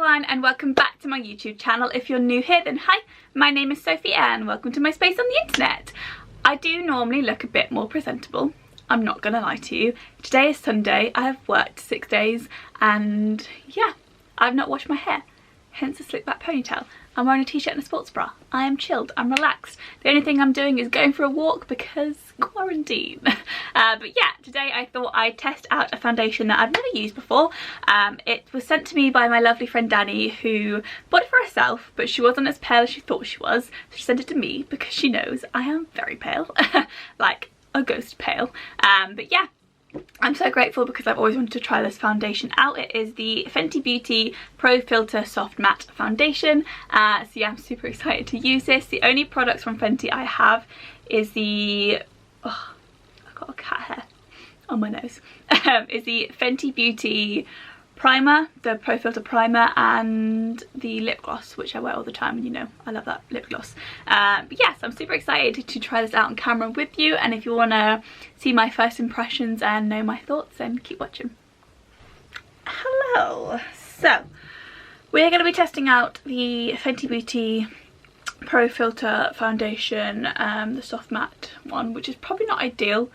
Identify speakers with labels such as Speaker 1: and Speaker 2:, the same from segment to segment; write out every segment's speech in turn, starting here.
Speaker 1: everyone and welcome back to my YouTube channel. If you're new here then hi, my name is Sophie and welcome to my space on the internet. I do normally look a bit more presentable, I'm not gonna lie to you. Today is Sunday, I have worked 6 days and yeah, I've not washed my hair, hence the slick back ponytail. I'm wearing a t-shirt and a sports bra. I am chilled, I'm relaxed. The only thing I'm doing is going for a walk because quarantine. But yeah, today I thought I'd test out a foundation that I've never used before. It was sent to me by my lovely friend Dannie, who bought it for herself, but she wasn't as pale as she thought she was. So she sent it to me because she knows I am very pale, like a ghost pale. But yeah, I'm so grateful because I've always wanted to try this foundation out. It is the Fenty Beauty Pro Filter Soft Matte Foundation. So yeah, I'm super excited to use this. The only products from Fenty I have is the... oh, I've got a cat hair on my nose. Is the Fenty Beauty primer, the Pro Filter primer, and the lip gloss, which I wear all the time, and you know I love that lip gloss. But yes, I'm super excited to try this out on camera with you, and if you want to see my first impressions and know my thoughts, then keep watching. Hello, so we're going to be testing out the Fenty Beauty Pro Filter foundation, the soft matte one, which is probably not ideal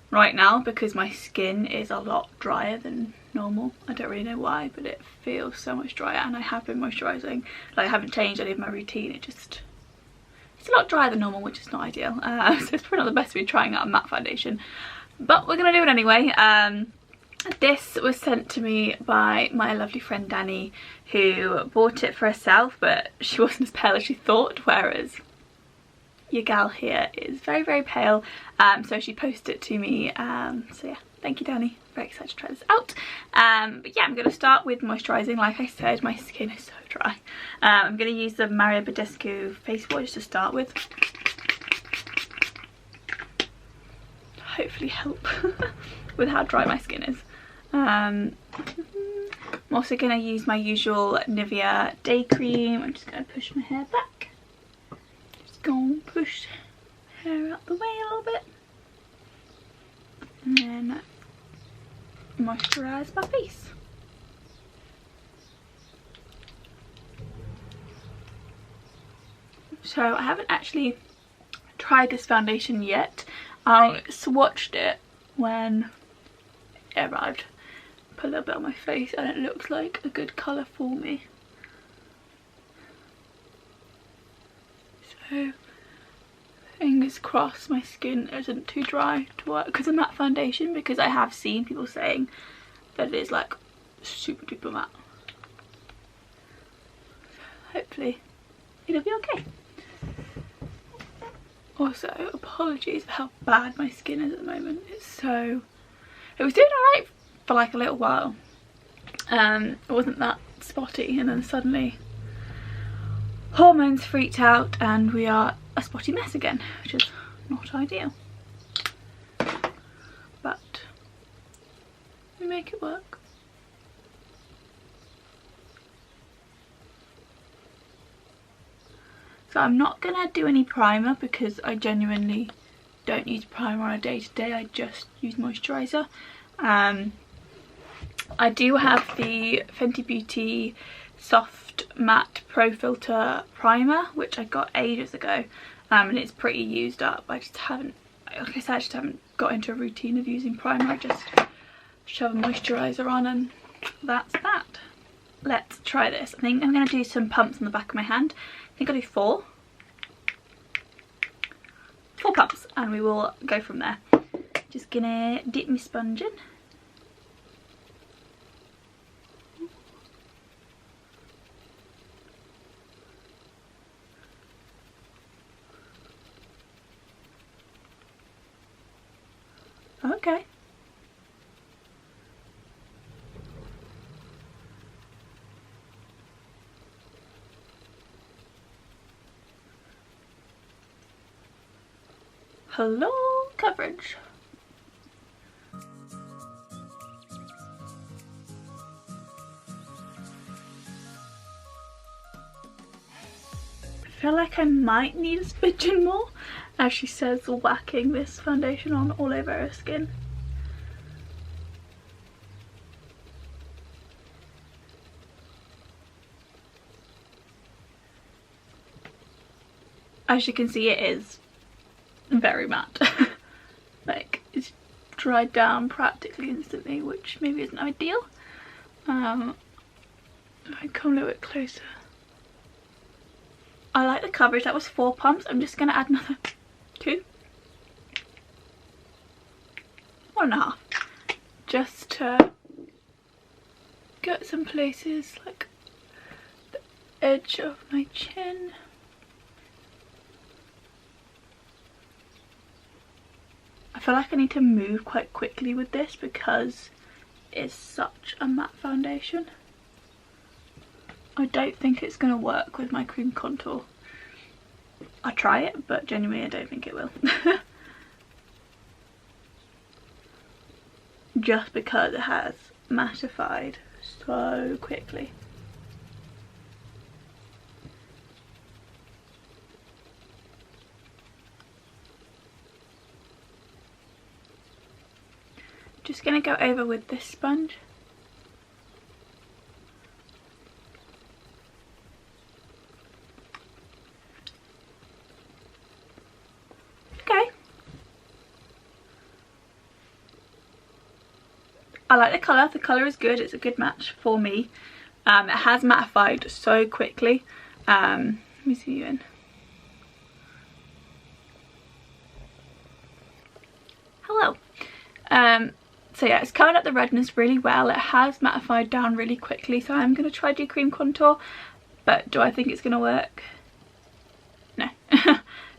Speaker 1: right now because my skin is a lot drier than normal. I don't really know why, but it feels so much drier, and I have been moisturising. Like, I haven't changed any of my routine, it's a lot drier than normal, which is not ideal. So it's probably not the best to be trying out a matte foundation, but we're gonna do it anyway. This was sent to me by my lovely friend Dannie, who bought it for herself, but she wasn't as pale as she thought, whereas your gal here is very, very pale. So she posted it to me. So yeah, thank you Dannie, very excited to try this out. But yeah, I'm going to start with moisturising. Like I said, my skin is so dry. I'm going to use the Mario Badescu face wash to start with. Hopefully help with how dry my skin is. I'm also going to use my usual Nivea day cream. I'm just going to push my hair back. Just go and push hair out the way a little bit. And then moisturise my face. So I haven't actually tried this foundation yet. I swatched it when it arrived. Put a little bit on my face and it looks like a good colour for me. So fingers crossed my skin isn't too dry to work because of matte foundation, because I have seen people saying that it is like super duper matte. Hopefully it'll be okay. Also, apologies for how bad my skin is at the moment. It was doing alright for like a little while. It wasn't that spotty, and then suddenly hormones freaked out and we are a spotty mess again, which is not ideal. But we make it work. So I'm not gonna do any primer because I genuinely don't use primer on a day-to-day, I just use moisturiser. I do have the Fenty Beauty Soft Matte Pro Filter Primer, which I got ages ago, and it's pretty used up. I just haven't, like I said, I just haven't got into a routine of using primer. I just shove a moisturiser on and that's that. Let's try this. I think I'm going to do some pumps on the back of my hand. I think I'll do four pumps and we will go from there. Just gonna dip my sponge in. Okay. Hello, coverage. I feel like I might need a smidgen more, as she says, whacking this foundation on all over her skin. as you can see, it is very matte. Like, it's dried down practically instantly, which maybe isn't ideal. If I come a little bit closer. I like the coverage. That was 4 pumps. I'm just going to add another 2. 1.5. Just to get some places like the edge of my chin. I feel like I need to move quite quickly with this because it's such a matte foundation. I don't think it's going to work with my cream contour. I'll try it, but genuinely I don't think it will. Just because it has mattified so quickly. Just going to go over with this sponge. Okay. I like the colour. The colour is good. It's a good match for me. It has mattified so quickly. Let me see you in. Hello. So yeah, it's covered up the redness really well. It has mattified down really quickly, so I'm going to try to do cream contour, but do I think it's going to work? No.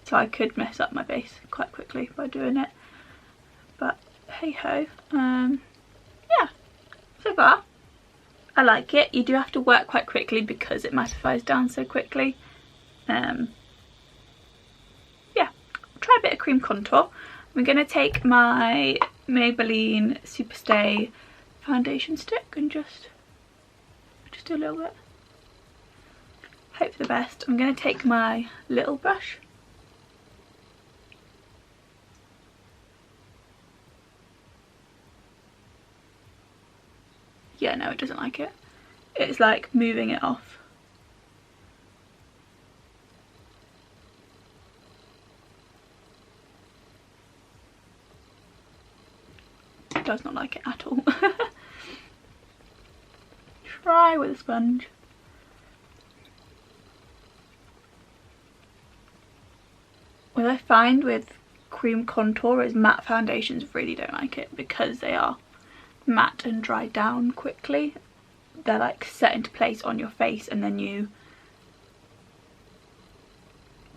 Speaker 1: So I could mess up my base quite quickly by doing it, but hey ho. Yeah, so far I like it. You do have to work quite quickly because it mattifies down so quickly. Yeah, I'll try a bit of cream contour. I'm going to take my Maybelline Superstay foundation stick and just do a little bit. Hope for the best. I'm going to take my little brush. Yeah, no, it doesn't like it. It's like moving it off. Does not like it at all. Try with a sponge. What I find with cream contour is matte foundations really don't like it because they are matte and dry down quickly. They're like set into place on your face and then you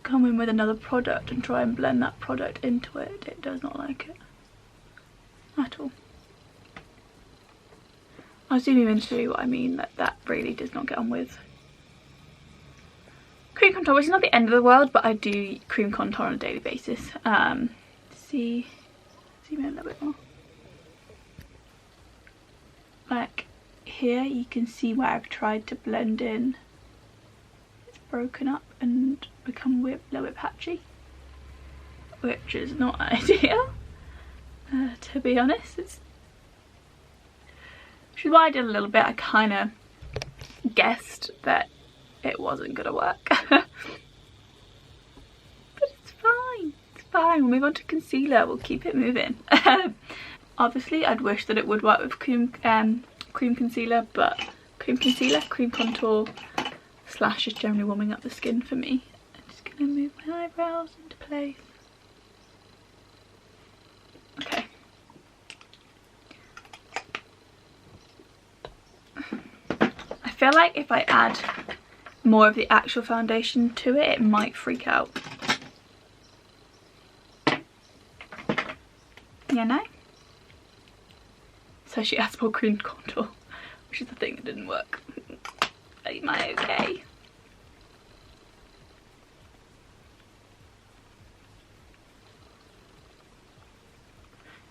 Speaker 1: come in with another product and try and blend that product into it. It does not like it at all. I'll zoom in to show you what I mean, that really does not get on with cream contour, which is not the end of the world, but I do cream contour on a daily basis. See, zoom in a little bit more. Like here you can see where I've tried to blend in. It's broken up and become a little bit patchy, which is not ideal, to be honest. Which is why I did a little bit. I kind of guessed that it wasn't gonna work. But it's fine, it's fine. We'll move on to concealer. We'll keep it moving. Obviously I'd wish that it would work with cream concealer, but cream contour slash is generally warming up the skin for me. I'm just gonna move my eyebrows into place. Okay. I feel like if I add more of the actual foundation to it, it might freak out. You know? So she adds more cream contour, which is the thing that didn't work. Am I okay?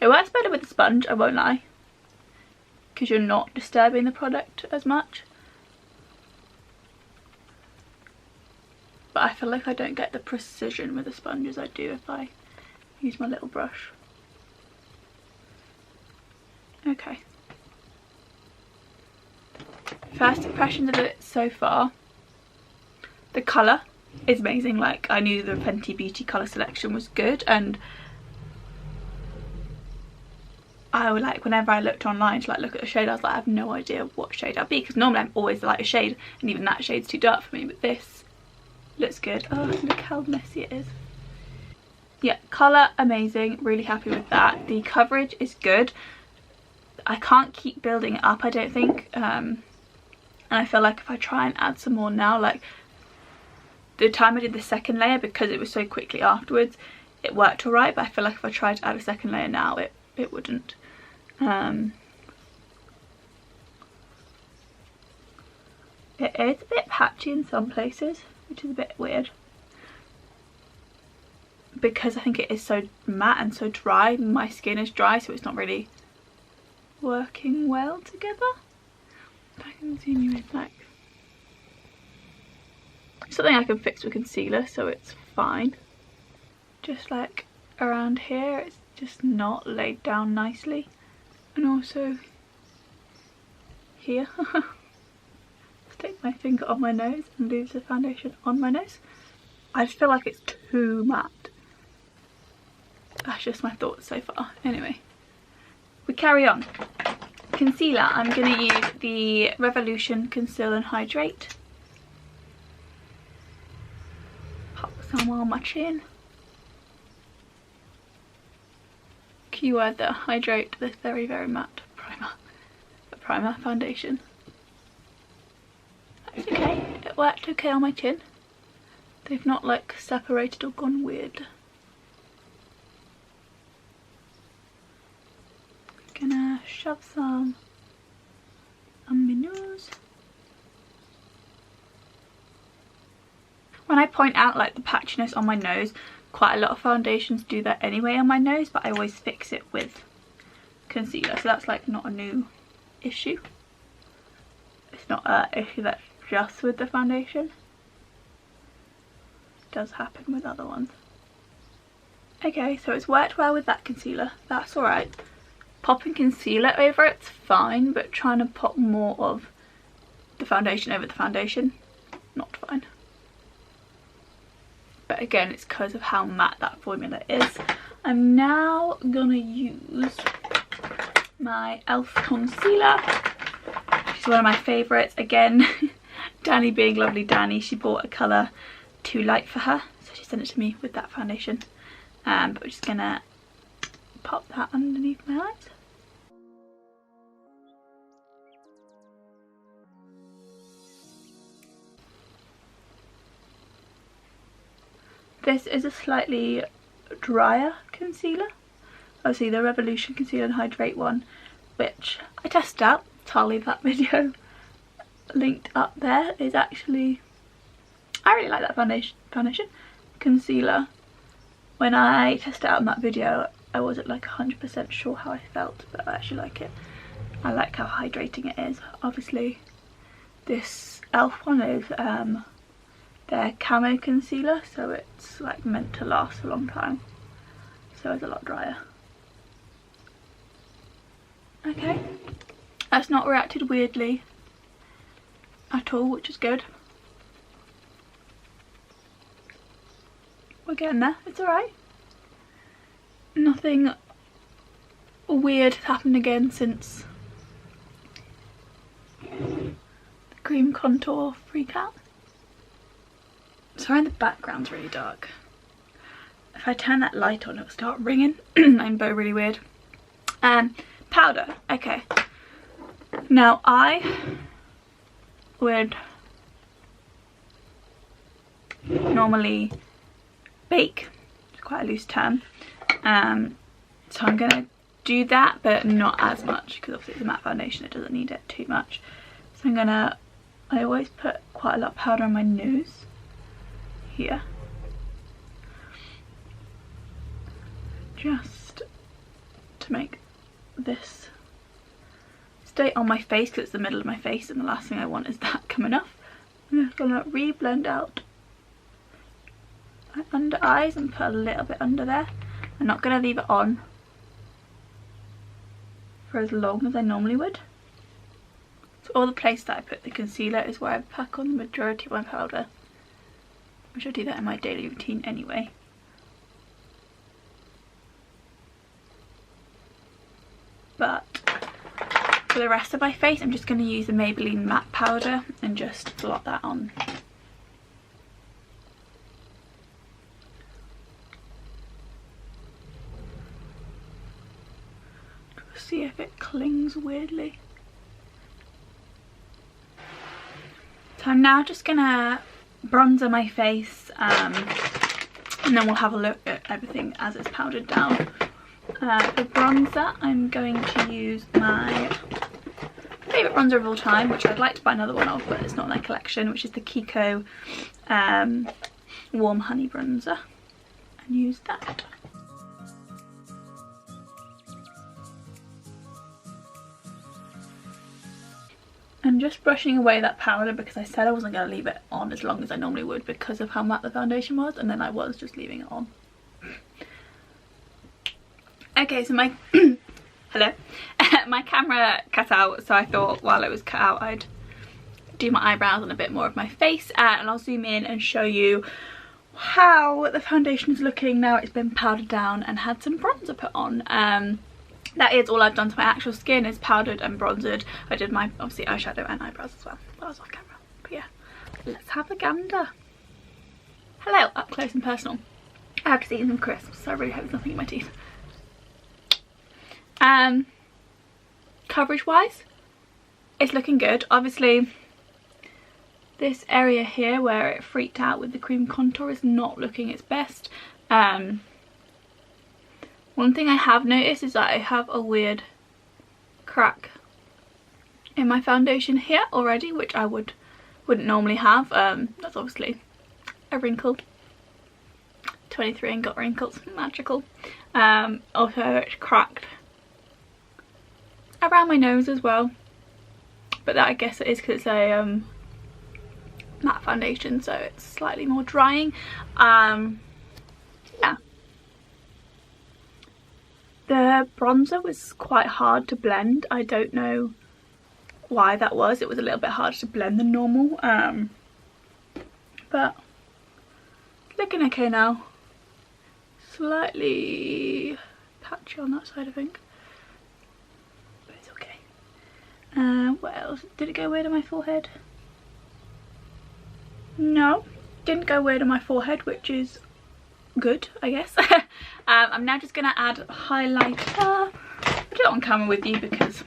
Speaker 1: It works better with a sponge, I won't lie, because you're not disturbing the product as much. But I feel like I don't get the precision with a sponge as I do if I use my little brush. Okay. First impressions of it so far. The colour is amazing. Like, I knew the Fenty Beauty colour selection was good, and I would, like, whenever I looked online to like look at a shade, I was like, I have no idea what shade I'll be, because normally I'm always like a shade, and even that shade's too dark for me, but this looks good. Oh, look how messy it is. Yeah, colour amazing, really happy with that. The coverage is good. I can't keep building it up, I don't think, and I feel like if I try and add some more now, like the time I did the second layer, because it was so quickly afterwards, it worked alright, but I feel like if I tried to add a second layer now, it wouldn't. It is a bit patchy in some places, which is a bit weird, because I think it is so matte and so dry. My skin is dry, so it's not really working well together. If I can zoom you in, like, something I can fix with concealer, so it's fine. Just like around here, it's just not laid down nicely, and also here. Stick my finger on my nose and leave the foundation on my nose. I just feel like it's too matte. That's just my thoughts so far. Anyway, we carry on. Concealer, I'm going to use the Revolution Conceal and Hydrate. Pop some on my chin. Keyword there, hydrate this very, very matte primer foundation. That's okay, it worked okay on my chin. They've not like separated or gone weird. Gonna shove some on my nose. When I point out like the patchiness on my nose, quite a lot of foundations do that anyway on my nose, but I always fix it with concealer, so that's like not a new issue. It's not an issue that's just with the foundation. It does happen with other ones. Okay, so it's worked well with that concealer, that's alright. Popping concealer over it's fine, but trying to pop more of the foundation over the foundation, not fine. But again, it's because of how matte that formula is. I'm now gonna use my e.l.f. concealer, which is one of my favourites. Again, Dannie being lovely Dannie, she bought a colour too light for her, so she sent it to me with that foundation. But we're just gonna pop that underneath my eyes. This is a slightly drier concealer. Obviously the Revolution Conceal and Hydrate one, which I tested out, so I'll leave that video linked up there, is actually, I really like that foundation. Concealer. When I tested it out in that video, I wasn't like 100% sure how I felt, but I actually like it. I like how hydrating it is. Obviously this e.l.f. one is their camo concealer, so it's like meant to last a long time, so it's a lot drier. Okay, that's not reacted weirdly at all, which is good. We're getting there, it's alright. Nothing weird has happened again since the cream contour freak out. Sorry, the background's really dark. If I turn that light on, it'll start ringing. I'm both really weird. Powder. Okay. Now I would normally bake. It's quite a loose term. So I'm gonna do that, but not as much, because obviously it's a matte foundation, it doesn't need it too much. So I always put quite a lot of powder on my nose. Here, just to make this stay on my face, because it's the middle of my face and the last thing I want is that coming off. I'm just gonna re-blend out my under eyes and put a little bit under there. I'm not gonna leave it on for as long as I normally would. So all the place that I put the concealer is where I pack on the majority of my powder. which I do that in my daily routine anyway. But for the rest of my face, I'm just going to use the Maybelline matte powder and just blot that on. See if it clings weirdly. So I'm now just gonna bronzer my face, and then we'll have a look at everything as it's powdered down. For bronzer, I'm going to use my favourite bronzer of all time, which I'd like to buy another one of, but it's not in my collection, which is the Kiko Warm Honey Bronzer, and use that. I'm just brushing away that powder because I said I wasn't going to leave it on as long as I normally would because of how matte the foundation was, and then I was just leaving it on. Okay, so my hello, my camera cut out, so I thought while it was cut out I'd do my eyebrows and a bit more of my face, and I'll zoom in and show you how the foundation is looking now it's been powdered down and had some bronzer put on. That is all I've done to my actual skin, is powdered and bronzered. I did my, obviously, eyeshadow and eyebrows as well. That was off camera. But yeah, let's have a gander. Hello, up close and personal. I have just eaten some crisps, so I really hope there's nothing in my teeth. Coverage wise, it's looking good. Obviously, this area here where it freaked out with the cream contour is not looking its best. One thing I have noticed is that I have a weird crack in my foundation here already, which I wouldn't normally have. That's obviously a wrinkle. 23 and got wrinkles, magical. Also it's cracked around my nose as well, but that I guess it is because it's a matte foundation, so it's slightly more drying. Yeah. The bronzer was quite hard to blend. I don't know why that was. It was a little bit harder to blend than normal. But it's looking okay now. Slightly patchy on that side, I think. But it's okay. What else? Did it go weird on my forehead? No, didn't go weird on my forehead, which is good, I guess. I'm now just gonna add highlighter. I'll do it on camera with you because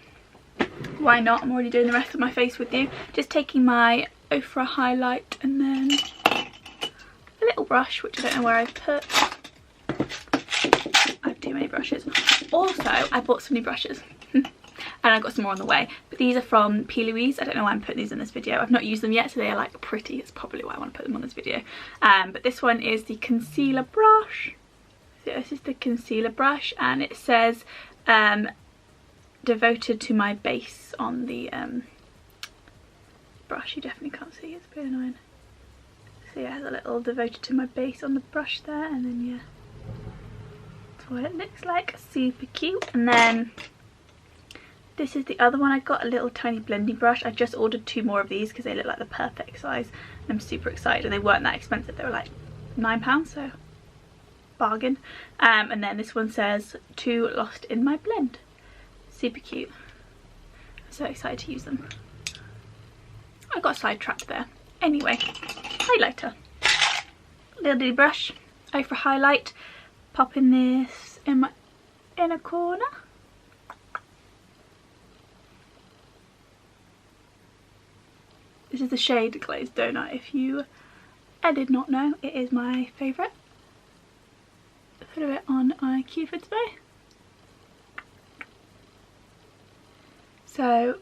Speaker 1: why not? I'm already doing the rest of my face with you. Just taking my Ofra highlight and then a little brush, which I don't know where I've put. I have too many brushes. Also, I bought some new brushes. And I got some more on the way, but these are from P. Louise. I don't know why I'm putting these in this video. I've not used them yet, so they are like pretty. It's probably why I want to put them on this video. But this one is the concealer brush. So this is the concealer brush, and it says devoted to my base on the brush. You definitely can't see, it's a bit annoying. So yeah, it has a little devoted to my base on the brush there, and then yeah, that's what it looks like. Super cute. And then this is the other one. I got a little tiny blending brush. I just ordered 2 more of these because they look like the perfect size. I'm super excited, and they weren't that expensive. They were like £9, so bargain. And then this one says "Too lost in my blend." Super cute. I'm so excited to use them. I got sidetracked there. Anyway, highlighter. Little bitty brush. Ofra highlight. Popping this in my inner corner. This is the shade Glazed Donut. If you did not know, it is my favourite. Put a bit on my Cupid's bow. So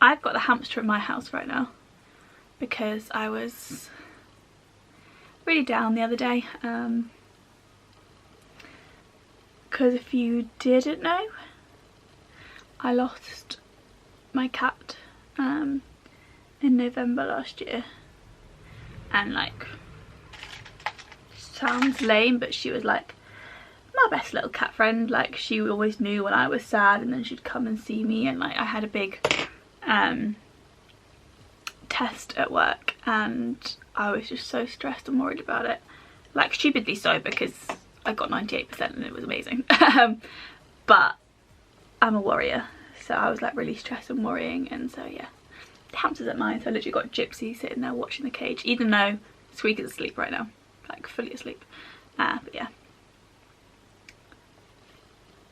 Speaker 1: I've got the hamster in my house right now because I was really down the other day. Because if you didn't know, I lost my cat in November last year, and like, sounds lame, but she was like my best little cat friend. Like, she always knew when I was sad, and then she'd come and see me. And like, I had a big test at work, and I was just so stressed and worried about it. Like stupidly so, because I got 98% and it was amazing. But I'm a worrier, so I was like really stressed and worrying, and so yeah. The hamster's at mine, so I literally got Gypsy sitting there watching the cage, even though Squeak is asleep right now, like fully asleep. But yeah.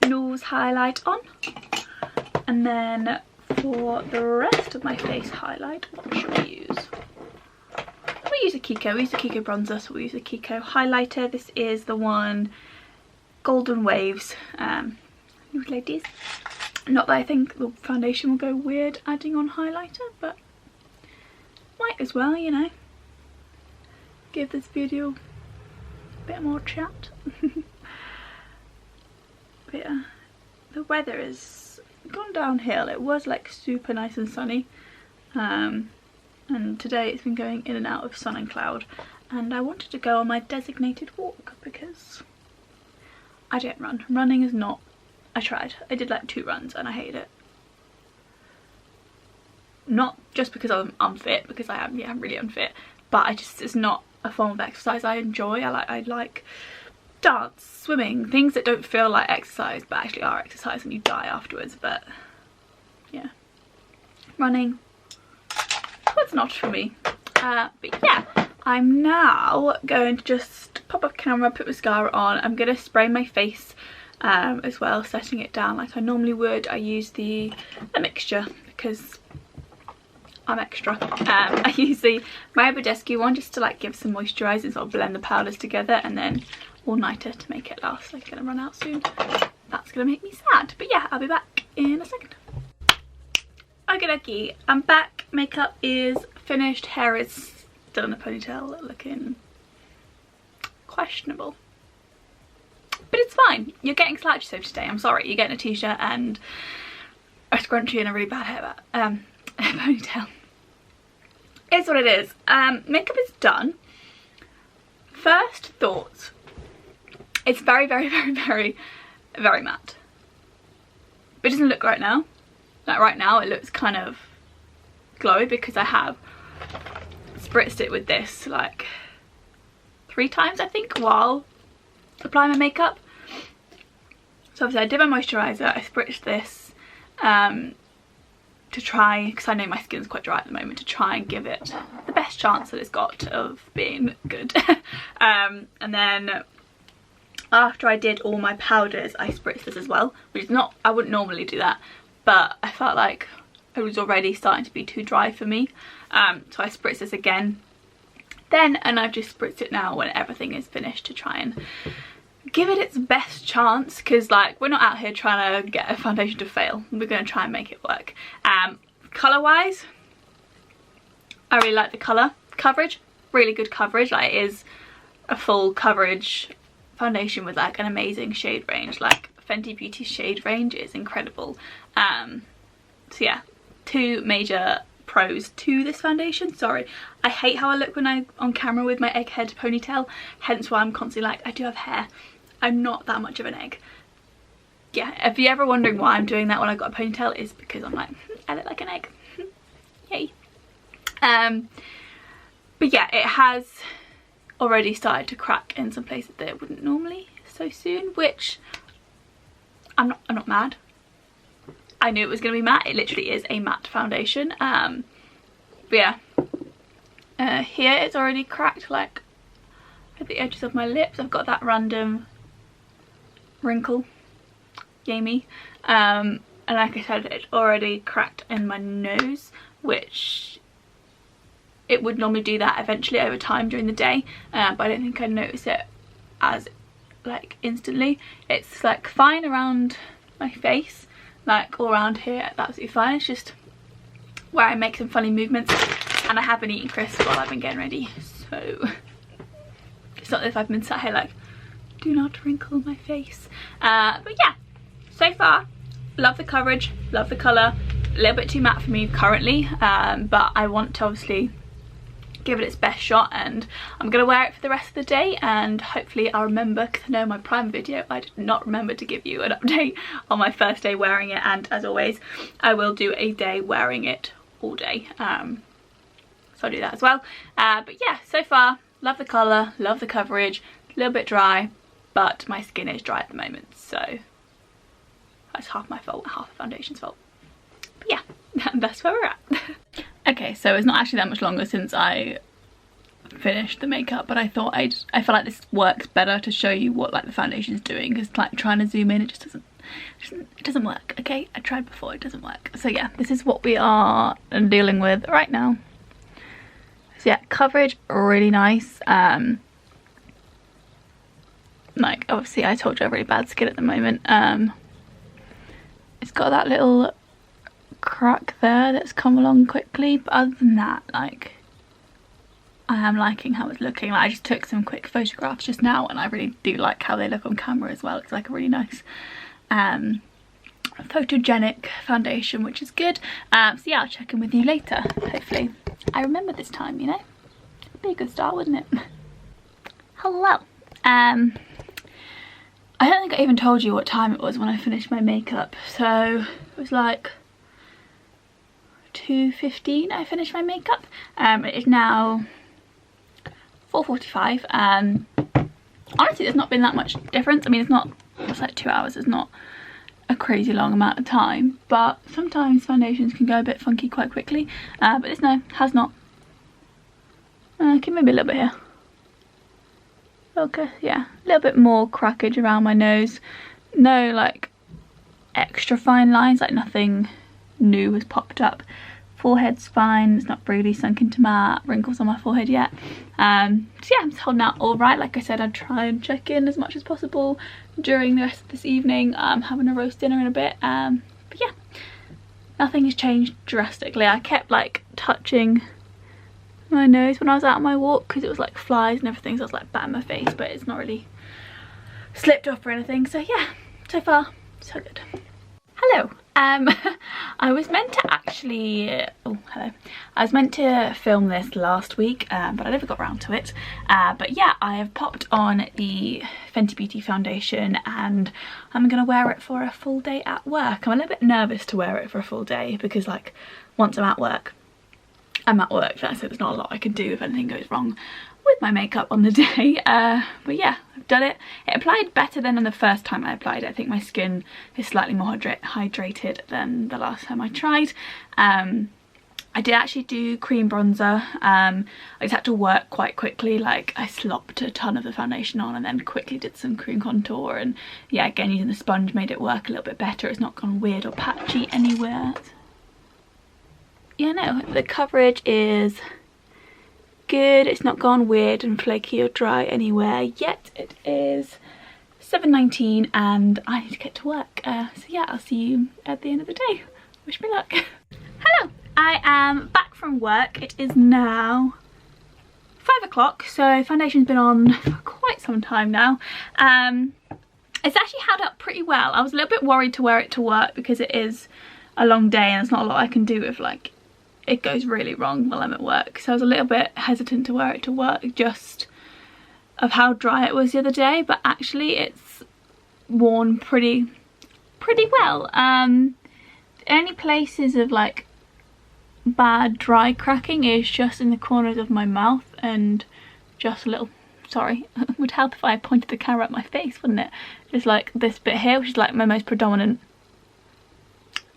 Speaker 1: Nose highlight on, and then for the rest of my face highlight, what should we use? We'll use a Kiko. We use a Kiko bronzer, so we'll use a Kiko highlighter. This is the one Golden Waves. Ladies. Not that I think the foundation will go weird adding on highlighter, but might as well, you know. Give this video a bit more chat. But yeah, the weather has gone downhill. It was like super nice and sunny. And today it's been going in and out of sun and cloud. And I wanted to go on my designated walk because I don't run. Running is not... I tried. I did like 2 runs and I hated it. Not just because I'm unfit, because I am, yeah, I'm really unfit, but it's not a form of exercise I enjoy. I like dance, swimming, things that don't feel like exercise but actually are exercise and you die afterwards. But yeah, running, that's not for me. But yeah, I'm now going to just pop up camera, put mascara on. I'm going to spray my face as well, setting it down like I normally would. I use the mixture because I'm extra. I use the Maybelline one just to like give some moisturizing, sort of blend the powders together, and then all-nighter to make it last. I'm gonna run out soon. That's gonna make me sad, but yeah, I'll be back in a second. Okay, I'm back. Makeup is finished. Hair is still in a ponytail, looking questionable. But it's fine. You're getting slouchy so today. I'm sorry. You're getting a t-shirt and a scrunchie and a really bad hair ponytail. It's what it is. Makeup is done. First thoughts. It's very, very, very, very, very matte. But it doesn't look right now. Like right now it looks kind of glowy because I have spritzed it with this like 3 times I think while applying my makeup. So obviously I did my moisturiser, I spritzed this to try, because I know my skin's quite dry at the moment, to try and give it the best chance that it's got of being good. And then after I did all my powders I spritzed this as well, which is not, I wouldn't normally do that, but I felt like it was already starting to be too dry for me, so I spritzed this again then, and I've just spritzed it now when everything is finished to try and give it its best chance, because like we're not out here trying to get a foundation to fail. We're going to try and make it work. Colour wise, I really like the colour. Coverage, really good coverage. Like it is a full coverage foundation with like an amazing shade range. Like Fenty Beauty's shade range is incredible. So yeah, 2 major pros to this foundation. Sorry, I hate how I look when I'm on camera with my egghead ponytail, hence why I'm constantly like, I do have hair, I'm not that much of an egg. Yeah, if you're ever wondering why I'm doing that when I got a ponytail, is because I'm like, I look like an egg. Yay. But yeah, it has already started to crack in some places that it wouldn't normally so soon, which I'm not mad. I knew it was going to be matte. It literally is a matte foundation. But yeah, here it's already cracked like at the edges of my lips. I've got that random wrinkle. Yay me. And like I said, it's already cracked in my nose, which it would normally do that eventually over time during the day, but I don't think I'd notice it as like instantly. It's like fine around my face, like all around here, that's absolutely fine. It's just where I make some funny movements, and I have been eating crisps while I've been getting ready, so it's not as if I've been sat here like, do not wrinkle my face. But yeah, so far, love the coverage, love the colour. A little bit too matte for me currently, but I want to obviously give it its best shot, and I'm going to wear it for the rest of the day, and hopefully I'll remember, because I know in my Prime video I did not remember to give you an update on my first day wearing it, and as always I will do a day wearing it all day. so I'll do that as well. But yeah, so far, love the colour, love the coverage, a little bit dry, but my skin is dry at the moment, so that's half my fault, half the foundation's fault. But yeah, that's where we're at. Okay, so it's not actually that much longer since I finished the makeup, but I thought I feel like this works better to show you what like the foundation is doing, because like trying to zoom in, it just doesn't work. Okay, I tried before, it doesn't work. So yeah, this is what we are dealing with right now. So yeah, coverage really nice. Like obviously I told you I have really bad skin at the moment. It's got that little crack there that's come along quickly, but other than that, like, I am liking how it's looking. Like, I just took some quick photographs just now and I really do like how they look on camera as well. It's like a really nice photogenic foundation, which is good. So yeah, I'll check in with you later. Hopefully I remember this time, you know. It'd be a good start, wouldn't it? Hello. I don't think I even told you what time it was when I finished my makeup. So it was like 2:15 I finished my makeup. It is now 4:45. Honestly, there's not been that much difference. I mean, it's like 2 hours. It's not a crazy long amount of time, but sometimes foundations can go a bit funky quite quickly. But this has not. Okay, maybe a little bit here. Okay, yeah, a little bit more crackage around my nose. No like extra fine lines, like nothing new has popped up. Forehead's fine, it's not really sunk into my wrinkles on my forehead yet. So yeah, I'm just holding out all right. Like I said, I'd try and check in as much as possible during the rest of this evening. I'm having a roast dinner in a bit. But yeah, nothing has changed drastically. I kept like touching my nose when I was out on my walk because it was like flies and everything, so I was like batting my face, but it's not really slipped off or anything. So yeah, so far so good. Hello. I was meant to actually, I was meant to film this last week, but I never got around to it. But yeah, I have popped on the Fenty Beauty foundation and I'm gonna wear it for a full day at work. I'm a little bit nervous to wear it for a full day because like once I'm at work, I'm at work. That's it, there's not a lot I can do if anything goes wrong with my makeup on the day. But yeah, I've done it. It applied better than the first time I applied it. I think my skin is slightly more hydrated than the last time I tried. I did actually do cream bronzer. I just had to work quite quickly. Like I slopped a ton of the foundation on and then quickly did some cream contour, and yeah, again using the sponge made it work a little bit better. It's not gone weird or patchy anywhere. Yeah, no, the coverage is good. It's not gone weird and flaky or dry anywhere yet. It is 7:19 and I need to get to work. So yeah, I'll see you at the end of the day. Wish me luck. Hello, I am back from work. It is now 5 o'clock, so foundation's been on for quite some time now. It's actually held up pretty well. I was a little bit worried to wear it to work because it is a long day and there's not a lot I can do if like it goes really wrong while I'm at work. So I was a little bit hesitant to wear it to work just of how dry it was the other day, but actually it's worn pretty well. The only places of like bad dry cracking is just in the corners of my mouth and just a little, sorry, it would help if I pointed the camera at my face, wouldn't it? Just like this bit here, which is like my most predominant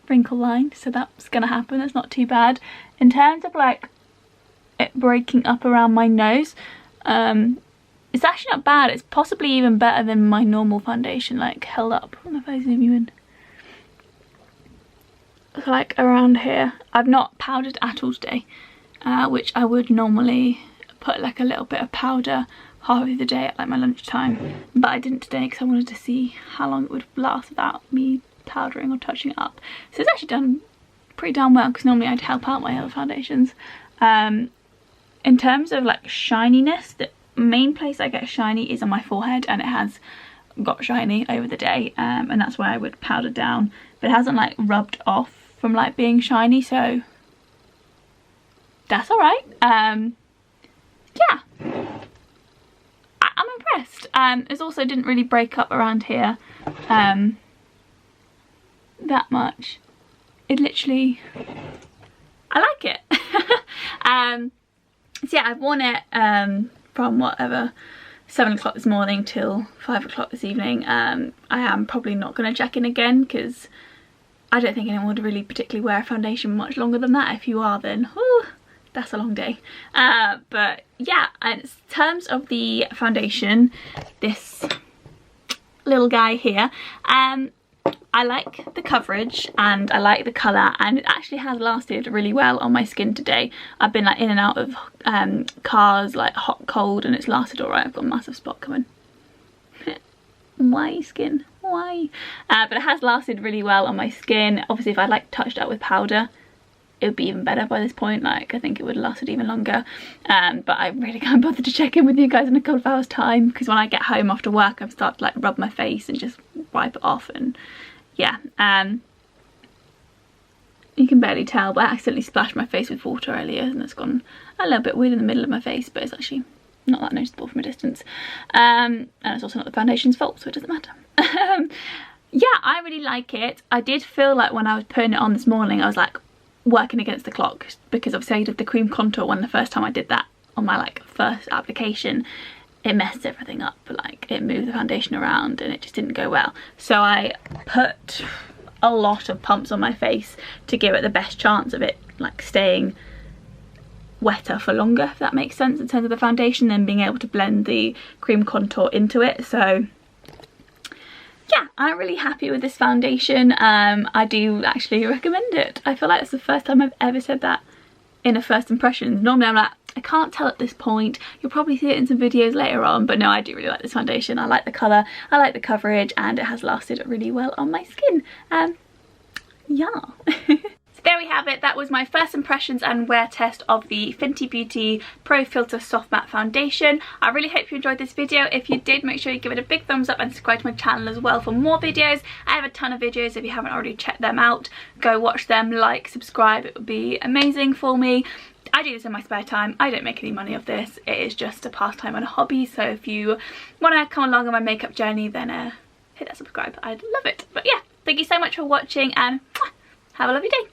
Speaker 1: wrinkle line, so that's gonna happen. It's not too bad. In terms of like it breaking up around my nose, it's actually not bad. It's possibly even better than my normal foundation, like held up. I don't know if I zoom you in. So like around here, I've not powdered at all today, which I would normally put like a little bit of powder halfway through the day at like my lunchtime, but I didn't today because I wanted to see how long it would last without me powdering or touching it up. So it's actually done pretty damn well because normally I'd help out my other foundations. In terms of like shininess, the main place I get shiny is on my forehead, and it has got shiny over the day, and that's where I would powder down, but it hasn't like rubbed off from like being shiny, so that's all right. Yeah, I'm impressed. It also didn't really break up around here that much. It literally, I like it. So yeah, I've worn it from whatever 7 o'clock this morning till 5 o'clock this evening. I am probably not going to check in again because I don't think anyone would really particularly wear a foundation much longer than that. If you are, then whew, that's a long day. But yeah, in terms of the foundation, this little guy here, I like the coverage and I like the colour, and it actually has lasted really well on my skin today. I've been like in and out of cars, like hot, cold, and it's lasted alright. I've got a massive spot coming. Why skin? Why? But it has lasted really well on my skin. Obviously if I'd like touched it up with powder, it would be even better by this point. Like I think it would have lasted even longer. But I really can't bother to check in with you guys in a couple of hours time, because when I get home after work I've started to like rub my face and just wipe it off, and yeah, you can barely tell, but I accidentally splashed my face with water earlier and it's gone a little bit weird in the middle of my face, but it's actually not that noticeable from a distance. And it's also not the foundation's fault, so it doesn't matter. Yeah, I really like it. I did feel like when I was putting it on this morning I was like working against the clock, because obviously I did the cream contour one the first time I did that on my like first application. It messed everything up, like it moved the foundation around and it just didn't go well. So I put a lot of pumps on my face to give it the best chance of it like staying wetter for longer, if that makes sense, in terms of the foundation, then being able to blend the cream contour into it. So yeah, I'm really happy with this foundation. I do actually recommend it. I feel like it's the first time I've ever said that in a first impression. Normally I'm like, I can't tell at this point, you'll probably see it in some videos later on, but no, I do really like this foundation. I like the colour, I like the coverage, and it has lasted really well on my skin. Yeah. So there we have it. That was my first impressions and wear test of the Fenty Beauty Pro Filter Soft Matte Foundation. I really hope you enjoyed this video. If you did, make sure you give it a big thumbs up and subscribe to my channel as well for more videos. I have a ton of videos. If you haven't already checked them out, go watch them, like, subscribe. It would be amazing for me. I do this in my spare time. I don't make any money off this. It is just a pastime and a hobby. So if you want to come along on my makeup journey, then hit that subscribe. I'd love it. But yeah, thank you so much for watching and have a lovely day.